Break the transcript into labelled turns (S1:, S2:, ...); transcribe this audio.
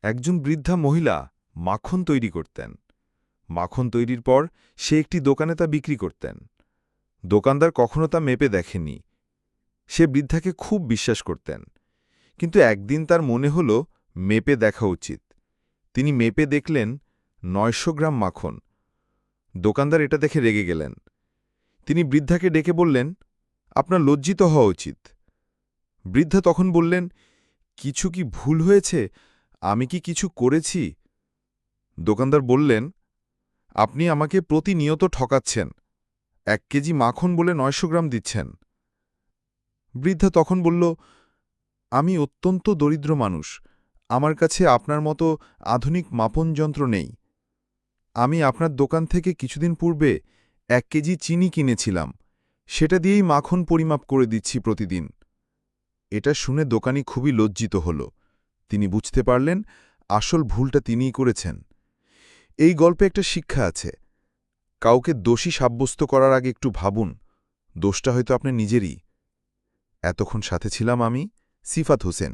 S1: একজন বৃদ্ধা মহিলা মাখন তৈরি করতেন। মাখন তৈরির পর সে একটি দোকানে তা বিক্রি করতেন। দোকানদার কখনো তা মেপে দেখেনি। সে বৃদ্ধাকে খুব বিশ্বাস করতেন, কিন্তু একদিন তার মনে হল মেপে দেখা উচিত। তিনি মেপে দেখলেন ৯০০ গ্রাম মাখন। দোকানদার এটা দেখে রেগে গেলেন। তিনি বৃদ্ধাকে ডেকে বললেন, আপনার লজ্জিত হওয়া উচিত। বৃদ্ধা তখন বললেন, কিছু কি ভুল হয়েছে? আমি কি কিছু করেছি? দোকানদার বললেন, আপনি আমাকে প্রতিনিয়ত ঠকাচ্ছেন। ১ কেজি মাখন বলে ৯০০ গ্রাম দিচ্ছেন। বৃদ্ধা তখন বলল, আমি অত্যন্ত দরিদ্র মানুষ। আমার কাছে আপনার মতো আধুনিক মাপন যন্ত্র নেই। আমি আপনার দোকান থেকে কিছুদিন পূর্বে ১ কেজি চিনি কিনেছিলাম। সেটা দিয়েই মাখন পরিমাপ করে দিচ্ছি প্রতিদিন। এটা শুনে দোকানি খুবই লজ্জিত হল। তিনি বুঝতে পারলেন আসল ভুলটা তিনিই করেছেন। এই গল্পে একটা শিক্ষা আছে। কাউকে দোষী সাব্যস্ত করার আগে একটু ভাবুন, দোষটা হয়তো আপনার নিজেরই। এতক্ষণ সাথে ছিলাম আমি, সিফাত হোসেন।